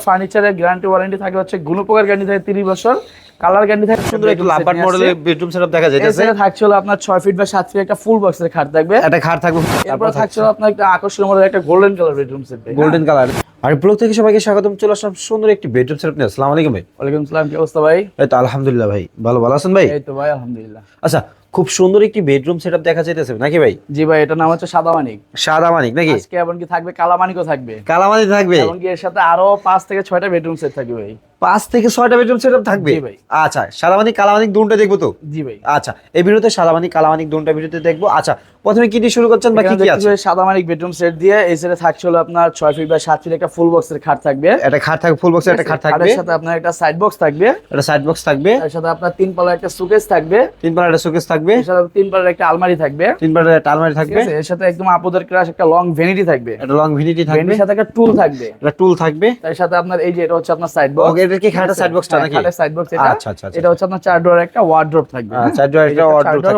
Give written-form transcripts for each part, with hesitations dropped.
ফার্নিচারের guarantee warranty থাকে হচ্ছে গুণপোকার গ্যারান্টি থাকে 30 বছর, কালার গ্যারান্টি থাকে। সুন্দর একটু লাভবার্ড মডেলের বেডরুম সেটআপ দেখা যাইতেছে। এটা থাকছে হলো আপনার 6 ফিট বা 7 ফিট একটা ফুল বক্সের খাট থাকবে, একটা খাট থাকবে। তারপর থাকছে আপনার একটা আকর্ষণীয় মডেলের একটা golden colour bedroom set. Golden colour. আর ব্লগ থেকে সবাইকে স্বাগতম। চলে আসলাম সুন্দর একটি বেডরুম সেটআপ নিয়ে। আসসালামু আলাইকুম ভাই। ওয়ালাইকুম আসসালাম, কি অবস্থা ভাই? এই তো আলহামদুলিল্লাহ ভাই, ভালো আছেন ভাই? এই তো ভাই আলহামদুলিল্লাহ। আচ্ছা, খুব সুন্দর একটি বেডরুম সেটআপ দেখা যাইতেছে নাকি ভাই? জি ভাই, এটার নাম হচ্ছে সাদা মানিক। সাদা মানিক নাকি? আজকে এমনকি থাকবে কালা মানিকও থাকবে। কালা মানিক থাকবে এমনকি এর সাথে আরো 5 থেকে 6টা বেডরুম সেট থাকবে ভাই। 5 থেকে 6টা বেডরুম সেটআপ থাকবে? জি ভাই। আচ্ছা, সাদা মানিক কালা মানিক দুটোটা দেখবো তো? জি ভাই। আচ্ছা, এই ভিডিওতে সাদা মানিক কালা মানিক দুটোটা ভিডিওতে দেখবো। আচ্ছা, প্রথমে কি দিয়ে শুরু করছেন বা কি কি আছে? সাদা মানিক বেডরুম সেট দিয়ে এই সেটে থাকছে হলো আপনার 6 ফিট বা 7 ফিট একটা ফুল বক্সের খাট থাকবে। একটা খাট থাকবে, ফুল বক্সের একটা খাট থাকবে। এর সাথে আপনার একটা সাইড বক্স থাকবে। একটা সাইড বক্স থাকবে। এর সাথে আপনার 3 পাল্লার একটা সুকেস থাকবে। 3 পাল্লার একটা শোকেস থাকবে। এর সাথে 3 পাল্লার একটা আলমারি থাকবে। 3 পাল্লার একটা আলমারি ঠিক থাকবে। আছে, এর সাথে একদম আপদের ক্রাশ একটা লং ভ্যানিটি থাকবে। একটা লং ভ্যানিটি থাকবে। ভ্যানিটির সাথে একটা টুল থাকবে। একটা টুল থাকবে। এর সাথে আপনার এই যে এটা হচ্ছে আপনার সাইড বক্স। ওকে, এটা কি খাটের সাইড বক্সটা নাকি? খাটের সাইড বক্স এটা। আচ্ছা আচ্ছা। এটা হচ্ছে আপনার 4 ডোরের একটা ওয়ার্ড্রপ থাকবে। 4 ডোরের একটা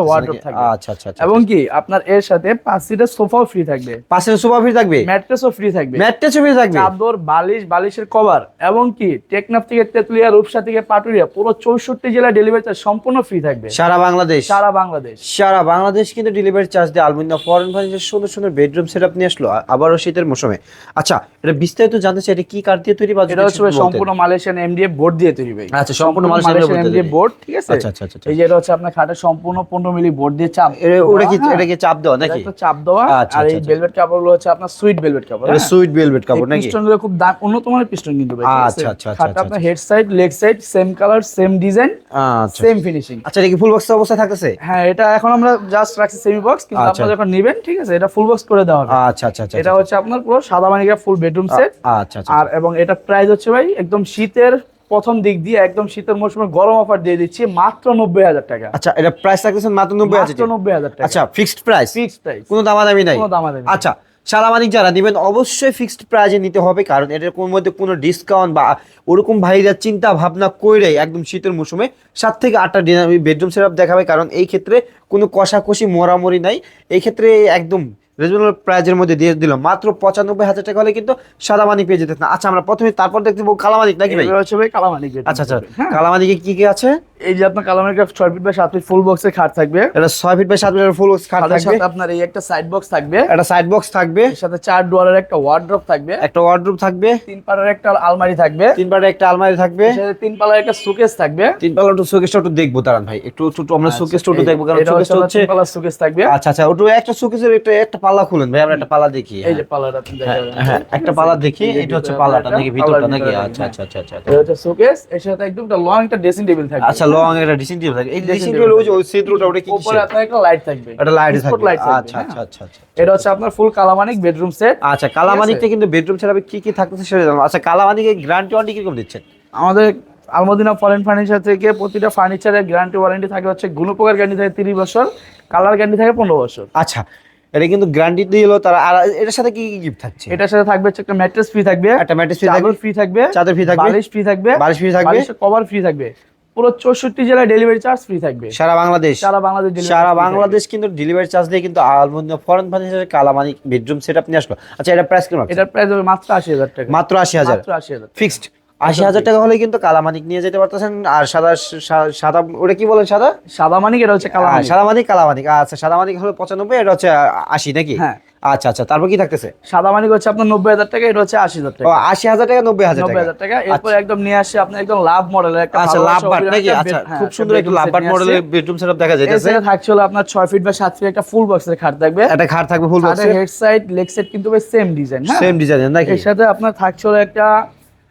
ওয়ার্ড্রপ থাকবে। আচ্ছা আচ্ছা আচ্ছা। এবং কি আপনার এর সাথে 5 সিটের সোফাও ফ্রি থাকবে। পাশে সোফা ফ্রি থাকবে। ম্যাট্রেসও ফ্রি থাকবে। ম্যাট্রেসও ফ্রি থাকবে। চাদর, বালিশ, বালিশের কভার এবং কি টেকনাফ থেকে তেতুলিয়া, রূপসা থেকে পাটুরিয়া পুরো 64 জেলা ডেলিভারি চার্জ সম্পূর্ণ ফ্রি থাকবে। সারা বাংলাদেশ। সারা বাংলাদেশ। সারা বাংলাদেশ কিন্তু ডেলিভারি চার্জ দিয়ে আলমিনা ফরেন ফার্নিচার সুন্দর সুন্দর বেডরুম সেটআপ নিয়ে আসলো আবারও শীতের মৌসুমে। আচ্ছা, এটা বিস্তারিত জানতে চাই, এটা কি কাঠ দিয়ে তৈরি? এটা হচ্ছে সম্পূর্ণ মালয়েশিয়ান এমডিএফ বোর্ড দিয়ে তৈরি ভাই। আচ্ছা, সম্পূর্ণ মালয়েশিয়ান এমডিএফ বোর্ড, ঠিক আছে। আচ্ছা আচ্ছা আচ্ছা। এই যে এটা হচ্ছে আপনার খাটের সম্পূর্ণ 15 মিলি বোর্ড দিয়ে চাপ। ওটা কি এটা কি চাপ দেওয়া নাকি? এটা চাপ দেওয়া। আচ্ছা, আর এই আচ্ছা। ভেলভেট কাপড়গুলো হচ্ছে আপনার সুইট ভেলভেট কাপড়। এটা সুইট ভেলভেট কাপড় নাকি? পিস্টনগুলো খুব দাম উন্নত মানের পিস্টন কিন্তু ভাই। আচ্ছা আচ্ছা আচ্ছা। খাটটা আপনার head side, leg side same colour, same design, আচ্ছা সেম ফিনিশিং। আচ্ছা, এটা কি ফুল বক্স অবস্থায় থাকতেছে? হ্যাঁ, এটা এখন আমরা জাস্ট রাখছি সেমি বক্স, কিন্তু আচ্ছা। আপনারা যখন নেবেন, ঠিক আছে, এটা ফুল বক্স করে দেওয়া হবে। আচ্ছা আচ্ছা আচ্ছা। এটা হচ্ছে আপনার পুরো সাদা মানিকা ফুল বেডরুম সেট। আচ্ছা আচ্ছা। আর এবং এটা প্রাইস হচ্ছে ভাই একদম শীতের প্রথম দিক দিয়ে একদম শীতের মৌসুমে গরম অফার দিয়ে দিচ্ছি মাত্র 90,000 টাকা। আচ্ছা, এটা প্রাইস রাখতেছেন মাত্র 90,000? মাত্র 90,000 টাকা। আচ্ছা, ফিক্সড প্রাইস? ফিক্সড প্রাইস, কোনো দামাদামি নাই? কোনো দামাদামি। আচ্ছা, সাদা মানিক যারা নেবেন অবশ্যই ফিক্সড প্রাইজে নিতে হবে, কারণ এটার কোন মধ্যে কোনো ডিসকাউন্ট বা ওরকম ভাইরা চিন্তা ভাবনা কইরাই একদম শীতের মৌসুমে 7 থেকে 8টা বেডরুম সেটআপ দেখাবে, কারণ এই ক্ষেত্রে কোনো কষাকষি মোড়ামুড়ি নাই। এই ক্ষেত্রে একদম রিজনেবল প্রাইজের মধ্যে দিয়ে দিল মাত্র 95,000 টাকা হলে কিন্তু সাদা মানিক পেয়ে যেতেন না। আচ্ছা, আমরা প্রথমে তারপর দেখতে পাবো কালা মানিক নাকি ভাই? এটা হচ্ছে ভাই কালা মানিক। আচ্ছা আচ্ছা, কালা মানিকে কি কি আছে? এই যে আপনার কালা মানিকের 6 ফিট বাই 7 ফিট ফুল বক্সের খাট থাকবে। এটা 6 ফিট বাই 7 ফিটের ফুল বক্স খাট তার থাকবে। সাথে আপনার এই একটা সাইড বক্স থাকবে। একটা সাইড বক্স থাকবে। এর সাথে 4 ডোরের একটা ওয়ার্ড্রপ থাকবে। একটা ওয়ার্ডরোব থাকবে। 3 পাল্লার একটা আলমারি থাকবে। 3 পাল্লার একটা আলমারি থাকবে। এর সাথে 3 পাল্লার একটা সুকেস থাকবে। 3 পাল্লার একটু শোকেসটা একটু দেখবো দাঁড়ান ভাই, একটু আমরা শোকেসটা একটু দেখবো, কারণ শোকেসটা হচ্ছে 3 পাল্লার সুকেস থাকবে। আচ্ছা আচ্ছা, ওটা একটা শোকেসের একটা পাল্লা খুলেন ভাই, আমরা একটা পাল্লা দেখি। এই যে পাল্লাটা আপনি দেখেন। হ্যাঁ, একটা পাল্লা দেখি। এটা হচ্ছে পাল্লাটা নাকি ভিতরটা নাকি? আচ্ছা আচ্ছা আচ্ছা আচ্ছা। এটা হচ্ছে শোকেস, এর সাথে একদম একটা লং একটা ড্রেসিং টেবিল থাকবে। আচ্ছা, লং একটা ড্রেসিং টেবিল থাকে। এই ড্রেসিং টেবিল ওই যে ওই ছিদ্রটা ওটা কি উপরে কিসের? আপনার একটা লাইট থাকবে। একটা লাইট স্পট থাকবে। লাইট থাকবে। আচ্ছা আচ্ছা আচ্ছা আচ্ছা। এটা হচ্ছে আপনার ফুল কালামানিক বেডরুম সেট। আচ্ছা, কালামানিকটা কিন্তু বেডরুম সেটআপে কি কি থাকতেছে সেটা জানো? আচ্ছা, কালামানিকে গ্যারান্টি ওয়ারেন্টি কিরকম দিচ্ছেন? আমাদের আলমদিনা ফরেন ফার্নিচার থেকে প্রতিটা ফার্নিচারের গ্যারান্টি ওয়ারেন্টি থাকে হচ্ছে গুণপোকার গ্যারান্টি থাকে 30 বছর, কালার গ্যারান্টি থাকে 15 বছর। আচ্ছা, এটা কিন্তু গ্যারান্টি দিল তারা। আর এটার সাথে কি কি গিফট থাকছে? এটার সাথে থাকবে হচ্ছে একটা ম্যাট্রেস ফ্রি থাকবে, একটা ম্যাট্রেস ফ্রি থাকবে, চাদর ফ্রি থাকবে, চাদর ফ্রি থাকবে, বালিশ ফ্রি থাকবে, বালিশ ফ্রি থাকবে, বালিশের কভার ফ্রি থাকবে। পুরো 64 জেলা ডেলিভারি চার্জ ফ্রি থাকবে। সারা বাংলাদেশ। সারা বাংলাদেশ সারা বাংলাদেশ কিন্তু ডেলিভারি চার্জ দিয়ে কিন্তু আলমদিনা ফরেন ফার্নিচারের কালামানিক বেডরুম সেটআপ নিয়ে আসলো। আচ্ছা, এটা প্রাইস কেমন? এটার প্রাইস হবে মাত্র 80,000 টাকা। মাত্র 80,000? মাত্র 80,000 ফিক্সড 80,000 টাকা হলে কিন্তু কালামানিক নিয়ে যেতে পারতেছেন। আর সাদা সাদা ওটা কি বলেন? সাদা সাদা মানিক, এটা হচ্ছে কালা মানিক। সাদা মানিক কালামানিক। আচ্ছা, সাদা মানিক হলো 95, এটা হচ্ছে 80 নাকি? হ্যাঁ। আচ্ছা আচ্ছা, তারপর কি থাকতেছে? সাদা মানিক হচ্ছে আপনার 90,000 টাকা, এটা হচ্ছে 80,000 ও, টাকা। 80,000 টাকা, 90,000 টাকা। 90,000 টাকা। এরপর একদম নিয়ে আসছে আপনি একদম লাভ মডেলের একটা আচ্ছা, ভালো লাভবার্ড শোপিং নাকি? একটা আচ্ছা, হ্যাঁ, খুব সুন্দর একটু লাভবার্ড মডেলের বেডরুম সেটআপ দেখা যাইতেছে। এখানে থাকছে হলো আপনার 6 ফিট বা 7 ফিট একটা ফুল বক্সের খাট থাকবে। একটা খাট থাকবে ফুল বক্সে। হেড সাইড, লেগ সাইড কিন্তু ভাই সেম ডিজাইন। হ্যাঁ, সেম ডিজাইনের নাকি? এর সাথে আপনার থাকছে হলো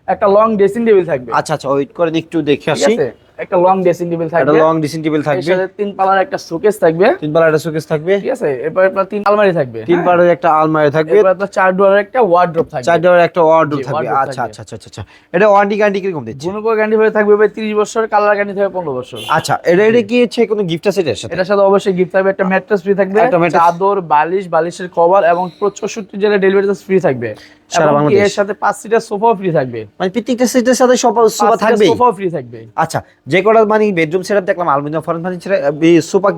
একটা লং ড্রেসিং টেবিল থাকবে। আচ্ছা আচ্ছা, ওয়েট করেন একটু দেখে ঠিক আসি। আছে, একটা লং ড্রেসিং টেবিল থাকবে। একটা লং ড্রেসিং টেবিল এর থাকবে। সাথে 3 পাল্লার একটা শোকেস থাকবে। 3 পাল্লার একটা শোকেস থাকবে। ঠিক আছে, এরপর আপনার 3 আলমারি থাকবে। 3 পাল্লার একটা আলমারি থাকবে। এরপর আপনার 4 ডোরের একটা ওয়ার্ড্রপ থাকবে। 4 ডোরের একটা ওয়ার্ডরোব জি, থাকবে। wardrobe আচ্ছা থাকবে। আচ্ছা আচ্ছা আচ্ছা। এটা ওয়ারেন্টি গ্যারান্টি কিরকম দিচ্ছে? গুণপোকার গ্যারান্টি হয়ে থাকবে ভাই 30 বছর, কালার গ্যারান্টি থাকবে 15 বছর। আচ্ছা, এটা কি হচ্ছে কোনো গিফট আছে এটার সাথে? এটার সাথে অবশ্যই গিফট থাকবে, একটা ম্যাট্রেস ফ্রি থাকবে, একটা mattress। চাদর, বালিশ, বালিশের কভার এবং পুরো 64 জেলা ডেলিভারি চার্জ ফ্রি থাকবে। সারা এবং কি বাংলাদেশ। এর সাথে 5 সিটার সোফাও ফ্রি থাকবে। মানে প্রত্যেকটা সেটের সাথে সোফা থাকবে? সোফাও ফ্রি থাকবে। আচ্ছা, যে কটা মানে বেডরুম সেটআপ দেখলাম আলমিনা ফরেন ফার্নিচারে সোফা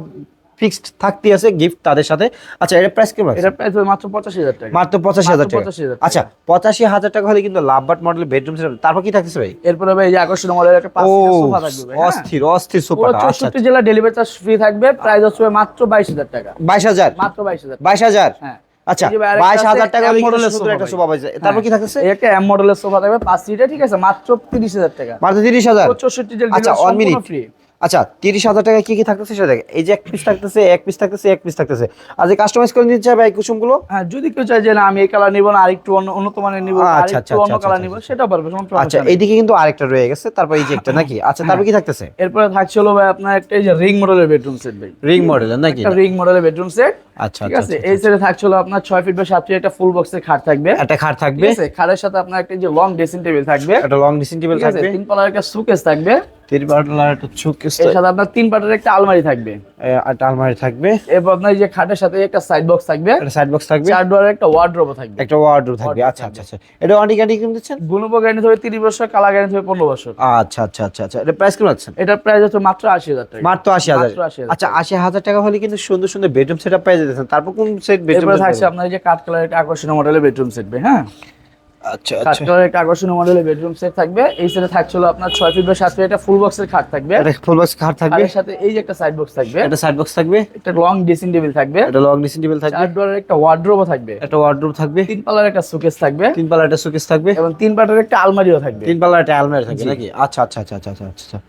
ফিক্সড থাকতে আছে গিফট তাদের সাথে। আচ্ছা এটা প্রাইস কেমন আছে? এটা প্রাইস হবে মাত্র 85,000 টাকা। মাত্র 85,000 টাকা। 85,000 আচ্ছা 85,000 টাকা হলে কিন্তু লাভবার্ড মডেলের বেডরুম সেট। তারপর কি থাকতেছে ভাই? এরপর হবে এই যে আকর্ষণীয় মডেলের একটা 5 সিটের সোফা থাকবে ভাই, হ্যাঁ? অস্থির অস্থির সোফা। পুরো আচ্ছা 64 জেলা ডেলিভারি চার্জ ফ্রি থাকবে। প্রাইস হচ্ছে মাত্র 22,000 টাকা। 22,000 মাত্র 22,000। 22,000 হ্যাঁ। আচ্ছা এই যে ভাই আরেকটা 22,000 টাকা আছে, হলে M মডেলের সুন্দর একটা সোফা সোফা পাইছে। তারপর কি থাকতেছে? এই একটা এম মডেলের সোফা থাকবে 5 সিটের, ঠিক আছে? মাত্র 30,000 টাকা। মাত্র 30,000। 64 জেলা আচ্ছা ডেলিভারি 1 মিনিট। সম্পূর্ণ ফ্রি। আচ্ছা 30,000 টাকা কি কি থাকতেছে সেটা দেখ। এই যে এক পিস থাকতেছে, এক পিস থাকতেছে, এক পিস থাকতেছে। আর যে কাস্টমাইজ করে নিতে চাই ভাই কুসুমগুলো। হ্যাঁ, যদি কেউ চায় যে না আমি এই কালার নিব না, আরেকটু উন্নত মানের নিব, আচ্ছা, আরেকটু আচ্ছা, অন্য আচ্ছা, কালার আচ্ছা, নিব, আচ্ছা। সেটা পারবে, কোনো আচ্ছা সমস্যা নেই। এইদিকে কিন্তু আরেকটা রয়ে গেছে, তারপর এই যে একটা নাকি। আচ্ছা তারপর কি থাকতেছে? এরপরে থাকছে হলো ভাই আপনার একটা এই যে রিং মডেলের বেডরুম সেট ভাই। রিং মডেলের নাকি? একটা রিং মডেলের বেডরুম সেট। আচ্ছা ঠিক আচ্ছা আছে, এই সেটে থাকছে হলো আপনার 6 ফিট বাই 7 ফিট একটা ফুল বক্সের খাট থাকবে। একটা খাট ঠিক থাকবে, আছে, খাটের সাথে আপনার একটা যে লং ড্রেসিং টেবিল থাকবে। একটা লং ড্রেসিং টেবিল ঠিক আছে, থাকবে, 3 পাল্লার একটা সুকেস থাকবে। 3 পাল্লার একটা শোকেস, এর সাথে আপনার 3 পাটের একটা আলমারি থাকবে। একটা আলমারি থাকবে, এরপর আপনার এই যে খাটের সাথে একটা সাইড বক্স থাকবে। একটা সাইড বক্স থাকবে, 4 ডোরের একটা ওয়ার্ড্রোব থাকবে। একটা ওয়ার্ডরোব থাকবে। wardrobe আচ্ছা আচ্ছা আচ্ছা। এটা ওয়ারেন্টি গ্যারান্টি কেমন দিচ্ছেন? গুণপো গ্যারান্টি হবে 30 বছর, কালার গ্যারান্টি হবে 15 বছর। আচ্ছা আচ্ছা আচ্ছা আচ্ছা। এটা প্রাইস কেমন আছে? এটার প্রাইস হচ্ছে মাত্র 80,000 টাকা। মাত্র 80,000। মাত্র 80,000 আচ্ছা 80,000 টাকা হলে কিন্তু সুন্দর সুন্দর বেডরুম সেটআপ পেয়ে যেতেছেন। তারপর কোন সেট বেডরুম? এরপরে থাকছে আপনার এই যে কাঠ কালারের একটা আকর্ষণীয় মডেলের বেডরুম সেট ভাই, হ্যাঁ? আচ্ছা কাঠ আচ্ছা। কালারের একটা আকর্ষণীয় মডেলের বেডরুম সেট থাকবে। এই সেটে থাকছে হলো আপনার 6 ফিট বাই 7 ফিট একটা ফুল বক্সের খাট থাকবে। একটা ফুল বক্স খাট থাকবে, খাটের সাথে এই যে একটা সাইড বক্স থাকবে। একটা সাইড বক্স থাকবে, একটা লং ড্রেসিং টেবিল থাকবে। একটা লং ড্রেসিং টেবিল থাকবে, 4 ডোরের একটা ওয়ার্ড্রোব থাকবে। একটা ওয়ার্ডরোব থাকবে, 3 পাল্লার একটা সুকেস থাকবে 3 পাল্লার একটা শোকেস থাকবে, এবং 3 পাটের একটা আলমারিও থাকবে। 3 পাল্লার একটা আলমারি থাকবে নাকি? আচ্ছা আচ্ছা আচ্ছা আচ্ছা আচ্ছা আচ্ছা।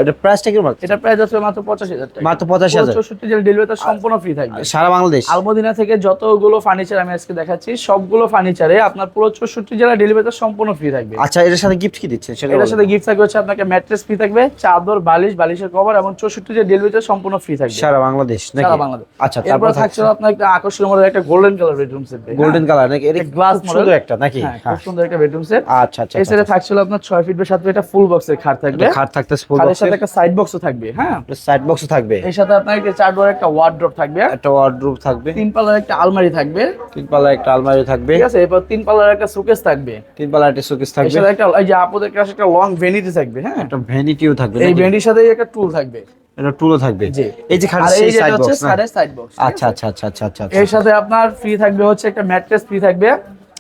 এটা প্রাইসটা কি মাত্র? এটা প্রাইস হচ্ছে মাত্র 85,000 টাকা। মাত্র 85,000। 64 জেলা ডেলিভারি সম্পূর্ণ ফ্রি থাকবে। সারা বাংলাদেশ। আলমদিনা থেকে যতগুলো ফার্নিচার আমি আজকে দেখাচ্ছি সবগুলো ফার্নিচারে আপনার পুরো 64 জেলা ডেলিভারি সম্পূর্ণ ফ্রি থাকবে। আচ্ছা এটার সাথে গিফট কি দিচ্ছেন সেটা এটার বলুন। সাথে গিফট থাকবে হচ্ছে আপনাকে ম্যাট্রেস ফ্রি থাকবে, চাদর, বালিশ, বালিশের কভার এবং 64 জেলা ডেলিভারি সম্পূর্ণ ফ্রি থাকবে সারা বাংলাদেশ নাকি? সারা বাংলাদেশ। আচ্ছা এরপর তারপর থাকছে আপনার একটা আকর্ষণীয় মডেলের একটা golden colour bedroom set. Golden colour নাকি? এটা গ্লাস খুব সুন্দর একটা নাকি? হ্যাঁ, হ্যাঁ। খুব সুন্দর একটা বেডরুম সেট। আচ্ছা আচ্ছা এই আচ্ছা। সেটে থাকছিল আপনার 6 ফিট বাই 7 ফিট একটা ফুল বক্সের খাট থাকবে। খাট থাকতেছে, ফুল খাটের বক্সের সাথে একটা সাইড বক্সও থাকবে, হ্যাঁ? সাইড বক্স থাকবে, এর সাথে আপনার একটা 4 ডোরের একটা ওয়ার্ড্রোব থাকবে। একটা ওয়ার্ডরোব থাকবে, 3 পাল্লার একটা আলমারি থাকবে। 3 পাল্লার একটা আলমারি থাকবে, ঠিক আছে, এরপর 3 পাল্লার একটা সুকেস থাকবে। 3 পাল্লার একটা শোকেস এর থাকবে, সাথে একটা এই যে আপনাদের কাছে একটা লং ভ্যানিটি থাকবে, হ্যাঁ? একটা ভ্যানিটিও থাকবে এই নাকি? ভ্যানিটির সাথে একটা টুল থাকবে। একটা টুলও থাকবে। জি। এই যে আর খাটের এই সেই যেটা সাইড হচ্ছে বক্স না? সাইডের সাইড বক্স। আচ্ছা আচ্ছা আচ্ছা আচ্ছা আচ্ছা। এর সাথে আপনার ফ্রি থাকবে হচ্ছে একটা ম্যাট্রেস ফ্রি থাকবে,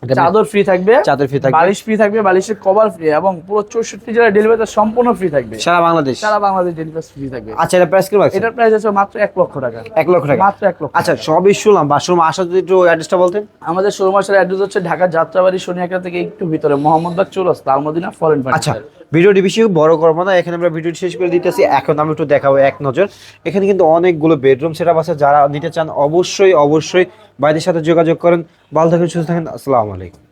একটা চাদর ফ্রি থাকবে, চাদর free থাকবে। বালিশ ফ্রি থাকবে, বালিশের কভার ফ্রি এবং পুরো 64 জেলা ডেলিভারি সম্পূর্ণ ফ্রি থাকবে। সারা বাংলাদেশ। সারা বাংলাদেশ ডেলিভারি ফ্রি থাকবে। আচ্ছা এটা প্রাইস কি আছে? এটার প্রাইস আছে মাত্র 1 লক্ষ টাকা। 1 লক্ষ টাকা। মাত্র 1 লক্ষ। আচ্ছা সবই শুনলাম, বাথরুম আসা যদি একটু অ্যাড্রেসটা বলতেন। আমাদের শোরুম আসার অ্যাড্রেস হচ্ছে ঢাকা যাত্রাবাড়ি শনিয়াকা থেকে একটু ভিতরে মোহাম্মদবাগ চৌরাস্তা, আলমদিনা ফরেন আচ্ছা ফার্নিচার। ভিডিওটি বেশি বড় করবো না, এখানে আমরা ভিডিওটি শেষ করে দিতেছি। এখন আমি একটু দেখাবো এক নজর। এখানে কিন্তু অনেকগুলো বেডরুম সেটআপ আছে, যারা নিতে চান অবশ্যই অবশ্যই ভাইদের সাথে যোগাযোগ করেন। ভালো থাকেন, সুস্থ থাকেন, আসসালামু আলাইকুম।